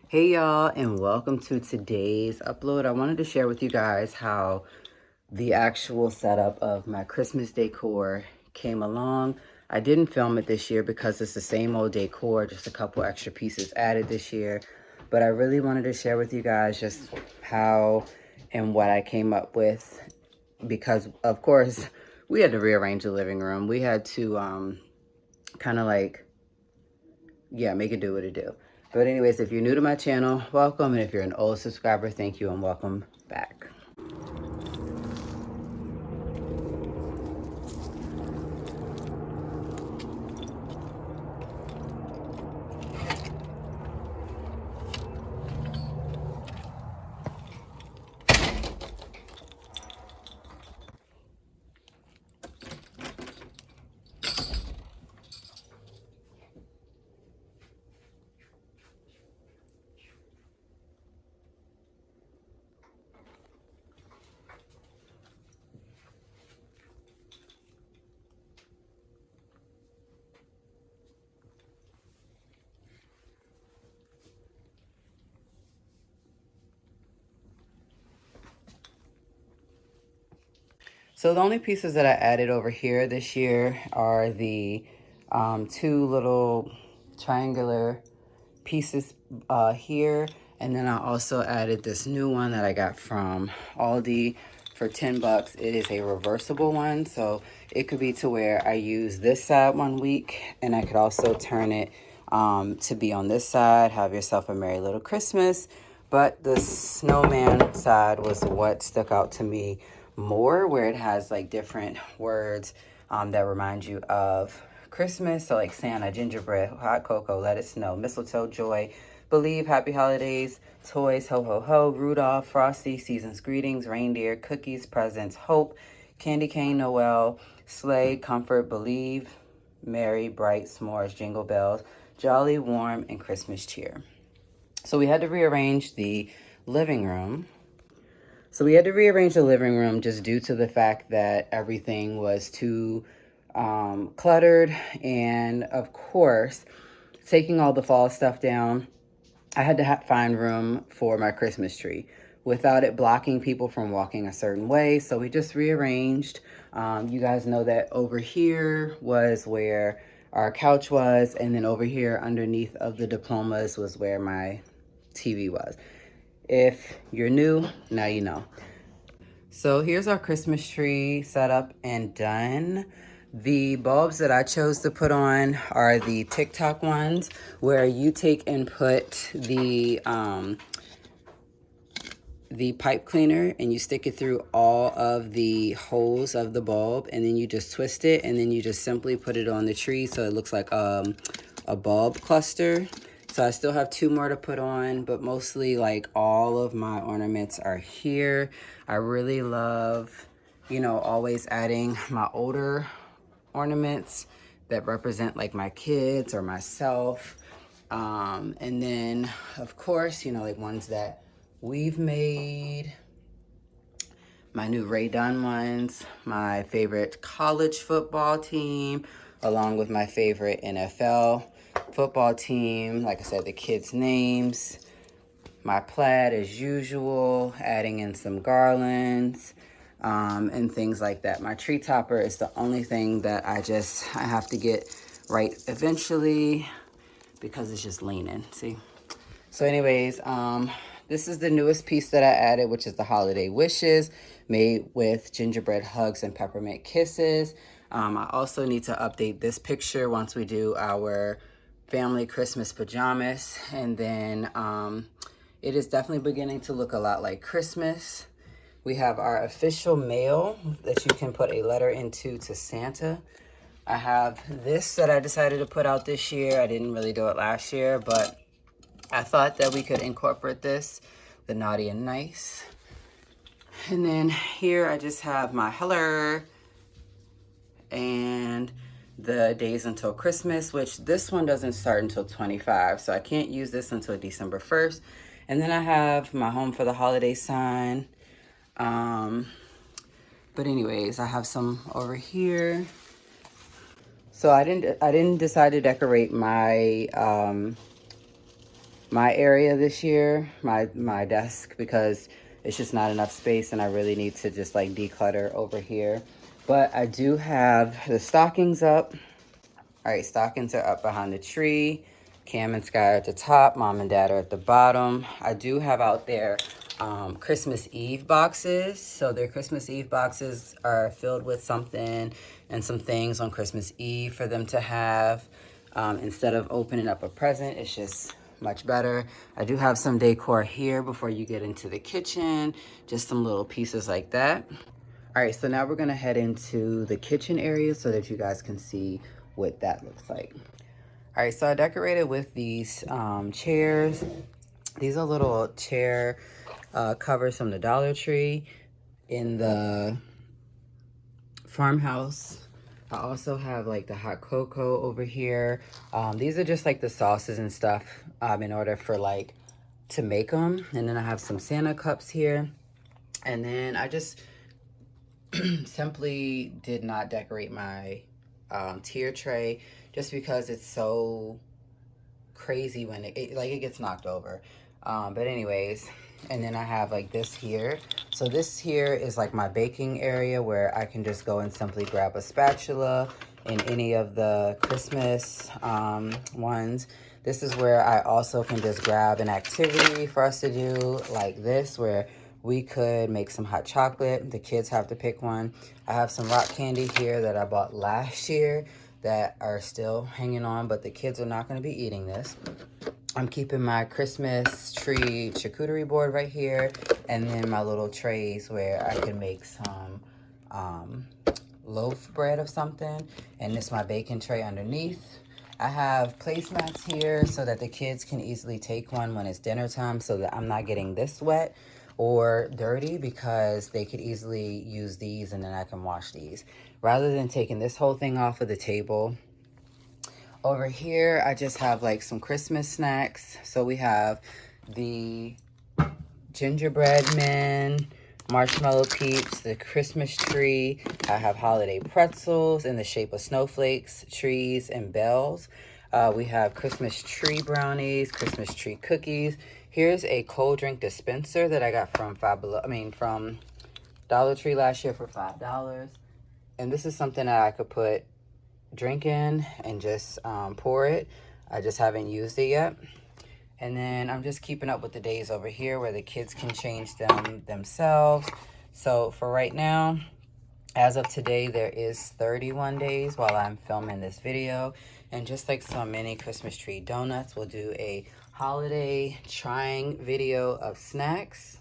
Hey y'all, and welcome to today's upload. I wanted to share with you guys how the actual setup of my Christmas decor came along. I didn't film it this year because it's the same old decor, just a couple extra pieces added this year. But I really wanted to share with you guys just how and what I came up with, because of course we had to rearrange the living room. We had to kind of like, yeah, make it do what it do. But anyways, if you're new to my channel, welcome. And if you're an old subscriber, thank you and welcome back. So the only pieces that I added over here this year are the two little triangular pieces here. And then I also added this new one that I got from Aldi for 10 bucks. It is a reversible one. So it could be to where I use this side one week and I could also turn it to be on this side. Have yourself a merry little Christmas. But the snowman side was what stuck out to me more, where it has like different words that remind you of Christmas. So like Santa, gingerbread, hot cocoa, let it snow, mistletoe, joy, believe, happy holidays, toys, ho ho ho, Rudolph, Frosty, season's greetings, reindeer, cookies, presents, hope, candy cane, Noel, sleigh, comfort, believe, merry, bright, s'mores, jingle bells, jolly, warm, and Christmas cheer. So we had to rearrange the living room. Just due to the fact that everything was too cluttered. And of course, taking all the fall stuff down, I had to find room for my Christmas tree without it blocking people from walking a certain way. So we just rearranged. You guys know that over here was where our couch was. And then over here underneath of the diplomas was where my TV was. If you're new, now you know. So here's our Christmas tree set up and done. The bulbs that I chose to put on are the TikTok ones, where you take and put the pipe cleaner and you stick it through all of the holes of the bulb, and then you just twist it, and then you just simply put it on the tree so it looks like a bulb cluster. So I still have two more to put on, but mostly like all of my ornaments are here. I really love, always adding my older ornaments that represent like my kids or myself. And then of course, like ones that we've made, my new Ray Dunn ones, my favorite college football team, along with my favorite NFL football team. Like I said, the kids' names, my plaid as usual, adding in some garlands, and things like that. My tree topper is the only thing that I have to get right eventually because it's just leaning, see? So anyways, this is the newest piece that I added, which is the holiday wishes made with gingerbread hugs and peppermint kisses. I also need to update this picture once we do our family Christmas pajamas. And then it is definitely beginning to look a lot like Christmas. We have our official mail that you can put a letter into to Santa. I have this that I decided to put out this year. I didn't really do it last year, but I thought that we could incorporate this, the naughty and nice. And then here I just have my hello and the days until Christmas, which this one doesn't start until 25, so I can't use this until December 1st. And then I have my home for the holiday sign. But anyways, I have some over here. So I didn't decide to decorate my my area this year, my desk, because it's just not enough space and I really need to just like declutter over here. But I do have the stockings up. All right, stockings are up behind the tree. Cam and Sky are at the top. Mom and Dad are at the bottom. I do have out there Christmas Eve boxes. So their Christmas Eve boxes are filled with something and some things on Christmas Eve for them to have. Instead of opening up a present, it's just much better. I do have some decor here before you get into the kitchen. Just some little pieces like that. All right, so now we're gonna head into the kitchen area so that you guys can see what that looks like. All right, so I decorated with these chairs. These are little chair covers from the Dollar Tree in the farmhouse. I also have like the hot cocoa over here. These are just like the sauces and stuff in order for like to make them. And then I have some Santa cups here. And then I just simply did not decorate my tier tray just because it's so crazy when it gets knocked over. But anyways, and then I have like this here. So this here is like my baking area where I can just go and simply grab a spatula in any of the Christmas ones. This is where I also can just grab an activity for us to do like this, where we could make some hot chocolate. The kids have to pick one. I have some rock candy here that I bought last year that are still hanging on, but the kids are not going to be eating this. I'm keeping my Christmas tree charcuterie board right here, and then my little trays where I can make some loaf bread of something, and this is my baking tray underneath. I have placemats here so that the kids can easily take one when it's dinner time, so that I'm not getting this wet or dirty, because they could easily use these and then I can wash these rather than taking this whole thing off of the table. Over here I just have like some Christmas snacks. So we have the gingerbread men, marshmallow peeps, the Christmas tree. I have holiday pretzels in the shape of snowflakes, trees, and bells. We have Christmas tree brownies, Christmas tree cookies. Here's a cold drink dispenser that I got from from Dollar Tree last year for $5. And this is something that I could put drink in and just pour it. I just haven't used it yet. And then I'm just keeping up with the days over here where the kids can change them themselves. So for right now, as of today, there is 31 days while I'm filming this video. And just like some mini Christmas tree donuts, we'll do a holiday trying video of snacks.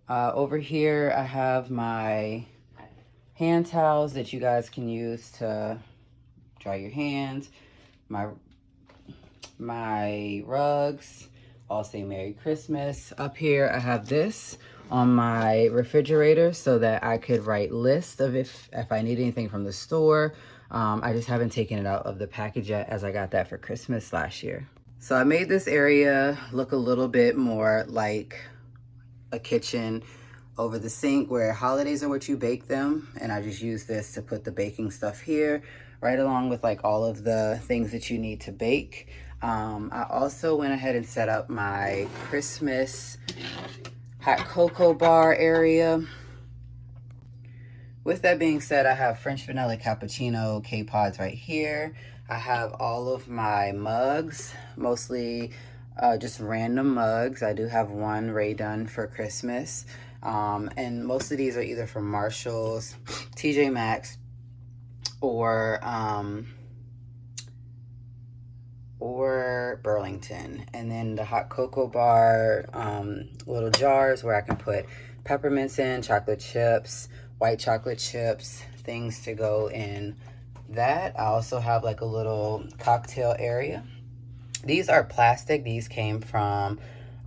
Over here, I have my hand towels that you guys can use to dry your hands. My rugs all say Merry Christmas. Up here, I have this on my refrigerator so that I could write lists of if I need anything from the store. I just haven't taken it out of the package yet, as I got that for Christmas last year. So I made this area look a little bit more like a kitchen over the sink, where holidays are what you bake them. And I just use this to put the baking stuff here, right along with like all of the things that you need to bake. I also went ahead and set up my Christmas hot cocoa bar area. With that being said, I have French vanilla cappuccino K-Pods right here. I have all of my mugs, mostly just random mugs. I do have one Ray done for Christmas. And most of these are either from Marshall's, TJ Maxx, or Burlington. And then the hot cocoa bar little jars where I can put peppermints in, chocolate chips, white chocolate chips, things to go in that. I also have like a little cocktail area. These are plastic. These came from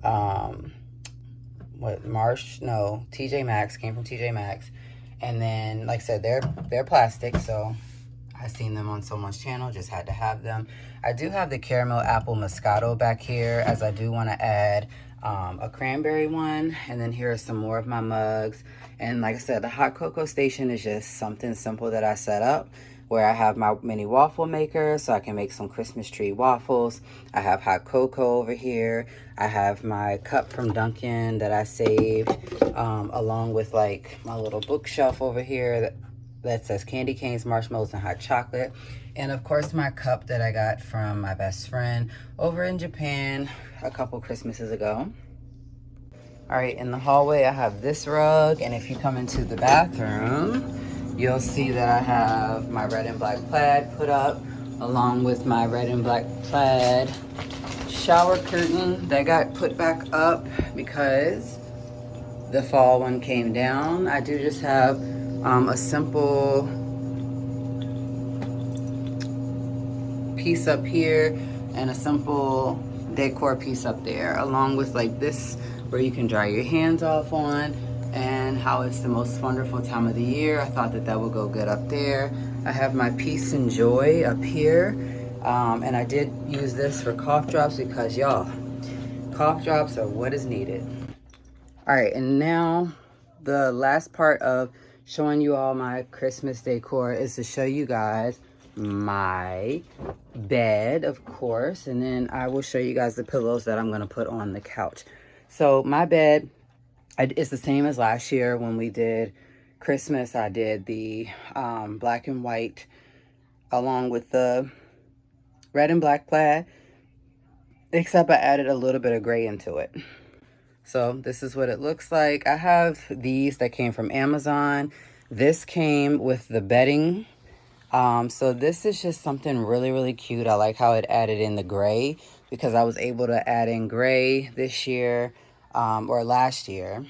TJ Maxx, came from TJ Maxx. And then, like I said, they're plastic, so I seen them on someone's channel, just had to have them. I do have the caramel apple Moscato back here, as I do want to add a cranberry one. And then here are some more of my mugs. And like I said, the hot cocoa station is just something simple that I set up. where I have my mini waffle maker so I can make some Christmas tree waffles. I have hot cocoa over here. I have my cup from Dunkin' that I saved, along with like my little bookshelf over here that says candy canes, marshmallows, and hot chocolate. And of course my cup that I got from my best friend over in Japan a couple Christmases ago. All right, in the hallway I have this rug, and if you come into the bathroom, you'll see that I have my red and black plaid put up, along with my red and black plaid shower curtain that got put back up because the fall one came down. I do just have a simple piece up here and a simple decor piece up there, along with like this where you can dry your hands off on, and how it's the most wonderful time of the year. I thought that that would go good up there. I have my peace and joy up here, and I did use this for cough drops because y'all, cough drops are what is needed. All right, and now the last part of showing you all my Christmas decor is to show you guys my bed, of course, and then I will show you guys the pillows that I'm going to put on the couch. So my bed is the same as last year when we did Christmas. I did the black and white along with the red and black plaid, except I added a little bit of gray into it. So this is what it looks like. I have these that came from Amazon. This came with the bedding. So this is just something really, really cute. I like how it added in the gray because I was able to add in gray this year, or last year.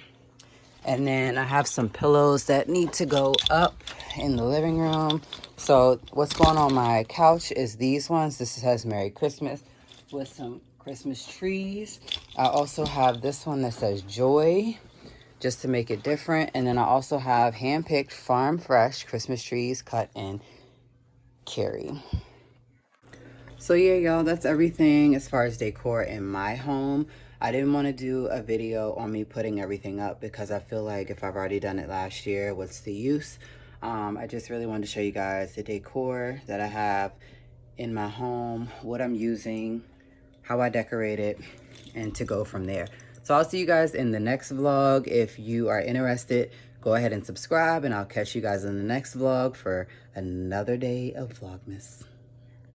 And then I have some pillows that need to go up in the living room. So what's going on my couch is these ones. This says Merry Christmas with some Christmas trees. I also have this one that says Joy, just to make it different. And then I also have hand-picked farm fresh Christmas trees cut in Cary. So yeah, y'all, that's everything as far as decor in my home. I didn't want to do a video on me putting everything up because I feel like if I've already done it last year, what's the use? I just really wanted to show you guys the decor that I have in my home, what I'm using, how I decorate it, and to go from there. So I'll see you guys in the next vlog. If you are interested, go ahead and subscribe, and I'll catch you guys in the next vlog for another day of Vlogmas.